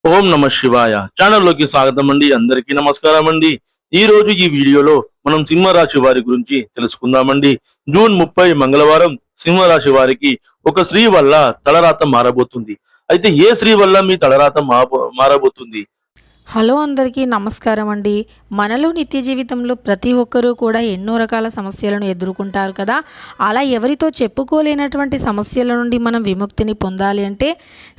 ఓం నమ శివాయ ఛానల్లోకి స్వాగతం అండి. అందరికీ నమస్కారం అండి. ఈ రోజు ఈ వీడియోలో మనం సింహరాశి వారి గురించి తెలుసుకుందామండి. జూన్ 30 మంగళవారం సింహరాశి వారికి ఒక స్త్రీ వల్ల తలరాత మారబోతుంది. అయితే ఏ స్త్రీ వల్ల మీ తలరాత మారబోతుంది? హలో అందరికీ నమస్కారం అండి. మనలో నిత్య జీవితంలో ప్రతి ఒక్కరూ కూడా ఎన్నో రకాల సమస్యలను ఎదుర్కొంటారు కదా. అలా ఎవరితో చెప్పుకోలేనటువంటి సమస్యల నుండి మనం విముక్తిని పొందాలి అంటే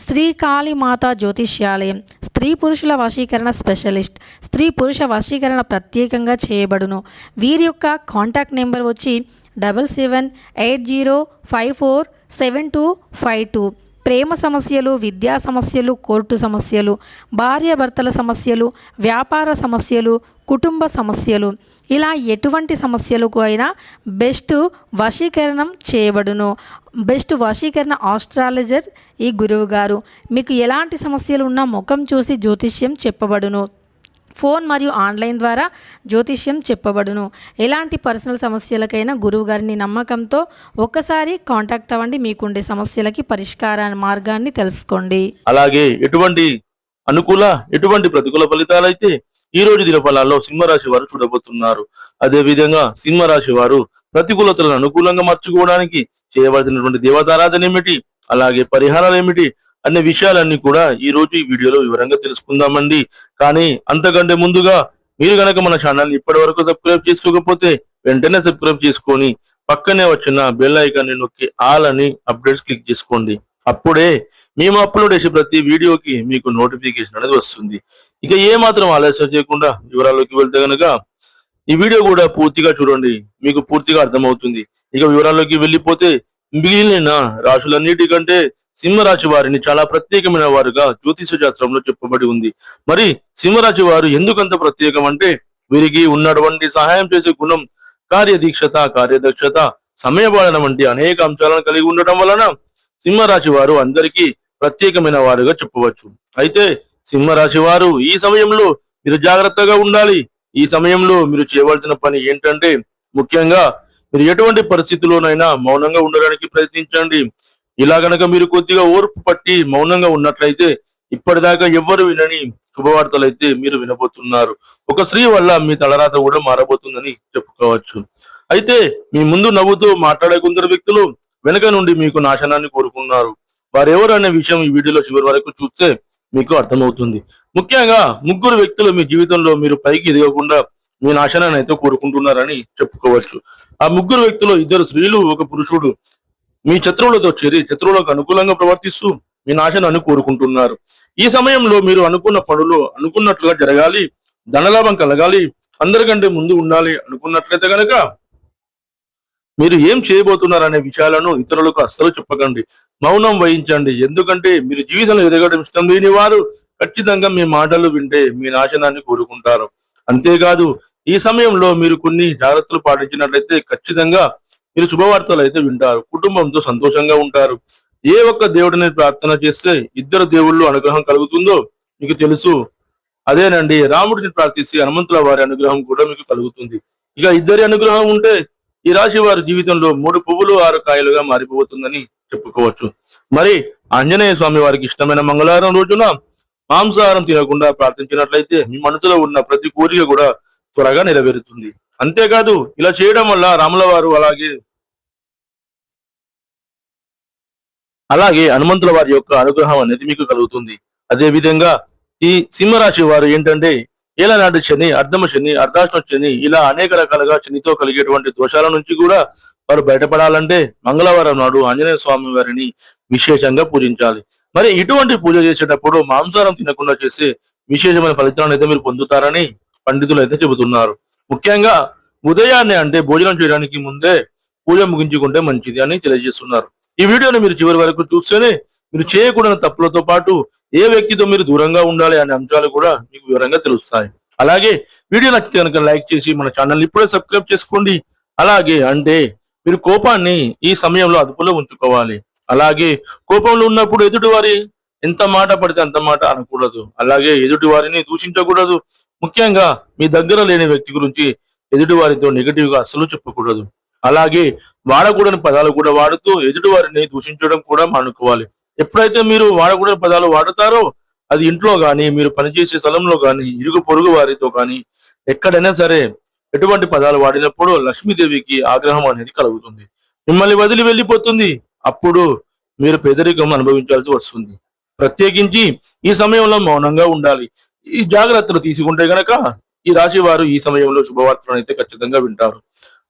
శ్రీ కాళీ మాతా జ్యోతిష్యాలయం స్త్రీ పురుషుల వశీకరణ స్పెషలిస్ట్, స్త్రీ పురుష వశీకరణ ప్రత్యేకంగా చేయబడును. వీరి యొక్క కాంటాక్ట్ నెంబర్ వచ్చి 7780547252. ప్రేమ సమస్యలు, విద్యా సమస్యలు, కోర్టు సమస్యలు, భార్యాభర్తల సమస్యలు, వ్యాపార సమస్యలు, కుటుంబ సమస్యలు, ఇలా ఎటువంటి సమస్యలకు అయినా బెస్ట్ వశీకరణం చేయబడును. బెస్ట్ వశీకరణ ఆస్ట్రాలజర్ ఈ గురువు గారు. మీకు ఎలాంటి సమస్యలు ఉన్నా ముఖం చూసి జ్యోతిష్యం చెప్పబడును. ఫోన్ మరియు ఆన్లైన్ ద్వారా జ్యోతిష్యం చెప్పబడును. ఎలాంటి పర్సనల్ సమస్యలకైనా గురువు గారిని నమ్మకంతో ఒక్కసారి కాంటాక్ట్ అవ్వండి. మీకుండే సమస్యలకి పరిష్కార మార్గాన్ని తెలుసుకోండి. అలాగే ఎటువంటి ఎటువంటి ప్రతికూల ఫలితాలు అయితే ఈ రోజు దినఫలాల్లో సింహరాశి వారు చూడబోతున్నారు. అదే విధంగా సింహరాశి వారు ప్రతికూలతలను అనుకూలంగా మార్చుకోవడానికి చేయవలసినటువంటి దేవతారాధన ఏమిటి, అలాగే పరిహారాలు ఏమిటి అనే విషయాలన్నీ కూడా ఈ రోజు ఈ వీడియోలో వివరంగా తెలుసుకుందామండి. కానీ అంతకంటే ముందుగా మీరు గనక మన ఛానల్ ఇప్పటి వరకు సబ్స్క్రైబ్ చేసుకోకపోతే వెంటనే సబ్స్క్రైబ్ చేసుకొని పక్కనే వచ్చిన బెల్ ఐకాన్ ని నొక్కి ఆల్ అని అప్డేట్స్ క్లిక్ చేసుకోండి. అప్పుడే మేము అప్లోడ్ చేసే ప్రతి వీడియోకి మీకు నోటిఫికేషన్ అనేది వస్తుంది. ఇక ఏ మాత్రం ఆలస్యం చేయకుండా వివరాల్లోకి వెళ్తే గనక ఈ వీడియో కూడా పూర్తిగా చూడండి, మీకు పూర్తిగా అర్థమవుతుంది. ఇక వివరాల్లోకి వెళ్ళిపోతే మిగిలిన రాశులన్నిటికంటే సింహరాశి వారిని చాలా ప్రత్యేకమైన వారుగా జ్యోతిష శాస్త్రంలో చెప్పబడి ఉంది. మరి సింహరాశి వారు ఎందుకంత ప్రత్యేకం అంటే వీరికి ఉన్నటువంటి సహాయం చేసే గుణం, కార్యదీక్షత, కార్యదక్షత, సమయపాలన వంటి అనేక అంశాలను కలిగి ఉండటం వలన సింహరాశి వారు అందరికీ ప్రత్యేకమైన వారుగా చెప్పవచ్చు. అయితే సింహరాశి వారు ఈ సమయంలో మీరు జాగ్రత్తగా ఉండాలి. ఈ సమయంలో మీరు చేయవలసిన పని ఏంటంటే ముఖ్యంగా మీరు ఎటువంటి పరిస్థితుల్లోనైనా మౌనంగా ఉండడానికి ప్రయత్నించండి. ఇలా గనక మీరు కొద్దిగా ఓర్పు పట్టి మౌనంగా ఉన్నట్లయితే ఇప్పటిదాకా ఎవ్వరు వినని శుభవార్తలు అయితే మీరు వినబోతున్నారు. ఒక స్త్రీ వల్ల మీ తలరాత కూడా మారబోతుందని చెప్పుకోవచ్చు. అయితే మీ ముందు నవ్వుతూ మాట్లాడే కొందరు వ్యక్తులు వెనక నుండి మీకు నాశనాన్ని కోరుకున్నారు. వారెవరు అనే విషయం ఈ వీడియోలో చివరి వరకు చూస్తే మీకు అర్థమవుతుంది. ముఖ్యంగా ముగ్గురు వ్యక్తులు మీ జీవితంలో మీరు పైకి ఎదగకుండా మీ నాశనాన్ని అయితే కోరుకుంటున్నారని చెప్పుకోవచ్చు. ఆ ముగ్గురు వ్యక్తులు ఇద్దరు స్త్రీలు, ఒక పురుషుడు మీ శత్రువులతో చేరి శత్రువులకు అనుకూలంగా ప్రవర్తిస్తూ మీ నాశనాన్ని కోరుకుంటున్నారు. ఈ సమయంలో మీరు అనుకున్న పనులు అనుకున్నట్లుగా జరగాలి, ధనలాభం కలగాలి, అందరికంటే ముందు ఉండాలి అనుకున్నట్లయితే కనుక మీరు ఏం చేయబోతున్నారు అనే విషయాలను ఇతరులకు అస్సలు చెప్పకండి. మౌనం వహించండి. ఎందుకంటే మీరు జీవితంలో ఎదగడం ఇష్టం లేని వారు ఖచ్చితంగా మీ మాటలు వింటే మీ నాశనాన్ని కోరుకుంటారు. అంతేకాదు ఈ సమయంలో మీరు కొన్ని జాగ్రత్తలు పాటించినట్లయితే ఖచ్చితంగా మీరు శుభవార్తలు అయితే వింటారు. కుటుంబంతో సంతోషంగా ఉంటారు. ఏ ఒక్క దేవుడిని ప్రార్థన చేస్తే ఇద్దరు దేవుళ్ళు అనుగ్రహం కలుగుతుందో మీకు తెలుసు. అదేనండి, రాముడిని ప్రార్థిస్తే హనుమంతుల వారి అనుగ్రహం కూడా మీకు కలుగుతుంది. ఇక ఇద్దరి అనుగ్రహం ఉంటే ఈ రాశి వారి జీవితంలో 3 పువ్వులు 6 కాయలుగా మారిపోతుందని చెప్పుకోవచ్చు. మరి ఆంజనేయ స్వామి వారికి ఇష్టమైన మంగళవారం రోజున మాంసాహారం తినకుండా ప్రార్థించినట్లయితే మీ మనసులో ఉన్న ప్రతి కోరిక కూడా త్వరగా నెరవేరుతుంది. అంతేకాదు ఇలా చేయడం వల్ల రాముల వారు అలాగే హనుమంతుల వారి యొక్క అనుగ్రహం అనేది మీకు కలుగుతుంది. అదే విధంగా ఈ సింహరాశి వారు ఏంటంటే ఏలనాటి శని, అర్ధమ శని, అర్ధాష్టమ శని, ఇలా అనేక రకాలుగా శనితో కలిగేటువంటి దోషాల నుంచి కూడా వారు బయటపడాలంటే మంగళవారం నాడు ఆంజనేయ స్వామి వారిని విశేషంగా పూజించాలి. మరి ఇటువంటి పూజ చేసేటప్పుడు మాంసాహారం తినకుండా చేసే విశేషమైన ఫలితాలను అయితే మీరు పొందుతారని పండితులు అయితే చెబుతున్నారు. ముఖ్యంగా ఉదయాన్నే అంటే భోజనం చేయడానికి ముందే పూజ ముగించుకుంటే మంచిది అని తెలియజేస్తున్నారు. ఈ వీడియోని మీరు చివరి వరకు చూస్తేనే మీరు చేయకూడని తప్పులతో పాటు ఏ వ్యక్తితో మీరు దూరంగా ఉండాలి అనే అంశాలు కూడా మీకు వివరంగా తెలుస్తాయి. అలాగే వీడియో నచ్చితే కనుక లైక్ చేసి మన ఛానల్ ఇప్పుడే సబ్స్క్రైబ్ చేసుకోండి. అలాగే అంటే మీరు కోపాన్ని ఈ సమయంలో అదుపులో ఉంచుకోవాలి. అలాగే కోపంలో ఉన్నప్పుడు ఎదుటి వారి ఎంత మాట పడితే అంత మాట అనకూడదు. అలాగే ఎదుటి వారిని దూషించకూడదు. ముఖ్యంగా మీ దగ్గర లేని వ్యక్తి గురించి ఎదుటి వారితో నెగిటివ్ గా అస్సలు చెప్పకూడదు. అలాగే వాడకూడని పదాలు కూడా వాడుతూ ఎదుటి వారిని దూషించడం కూడా మానుకోవాలి. ఎప్పుడైతే మీరు వాడకూడని పదాలు వాడుతారో అది ఇంట్లో కానీ, మీరు పనిచేసే స్థలంలో కానీ, ఇరుగు పొరుగు వారితో కానీ, ఎక్కడైనా సరే ఎటువంటి పదాలు వాడినప్పుడు లక్ష్మీదేవికి ఆగ్రహం అనేది కలుగుతుంది. మిమ్మల్ని వదిలి వెళ్ళిపోతుంది. అప్పుడు మీరు పేదరికం అనుభవించాల్సి వస్తుంది. ప్రత్యేకించి ఈ సమయంలో మౌనంగా ఉండాలి. ఈ జాగ్రత్తలు తీసుకుంటే గనక ఈ రాశి వారు ఈ సమయంలో శుభవార్తలను అయితే ఖచ్చితంగా వింటారు.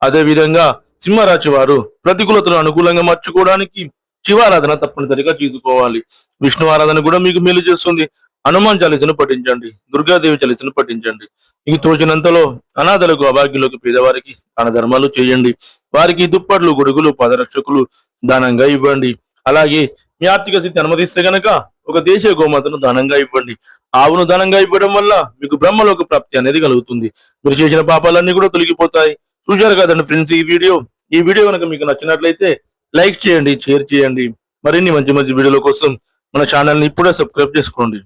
అదే విధంగా సింహరాశి వారు ప్రతికూలతను అనుకూలంగా మార్చుకోవడానికి శివారాధన తప్పనిసరిగా చేసుకోవాలి. విష్ణు ఆరాధన కూడా మీకు మేలు చేస్తుంది. హనుమాన్ చాలీసను పఠించండి. దుర్గాదేవి చాలీసను పఠించండి. మీకు తోచినంతలో అనాథలకు, అభాగ్యులకు, పేదవారికి దాన ధర్మాలు చేయండి. వారికి దుప్పట్లు, గొడుగులు, పాదరక్షకులు దానంగా ఇవ్వండి. అలాగే మీ ఆర్థిక స్థితి అనుమతిస్తే గనక ఒక దేశీయ గోమాతను దానంగా ఇవ్వండి. ఆవును దానంగా ఇవ్వడం వల్ల మీకు బ్రహ్మలోక ప్రాప్తి అనేది కలుగుతుంది. మీరు చేసిన పాపాలన్నీ కూడా తొలగిపోతాయి. చూశారు కదండి ఫ్రెండ్స్ ఈ వీడియో కనుక మీకు నచ్చినట్లయితే లైక్ చేయండి, షేర్ చేయండి. మరిన్ని మంచి మంచి వీడియోల కోసం మన ఛానల్ ని ఇప్పుడే సబ్స్క్రైబ్ చేసుకోండి.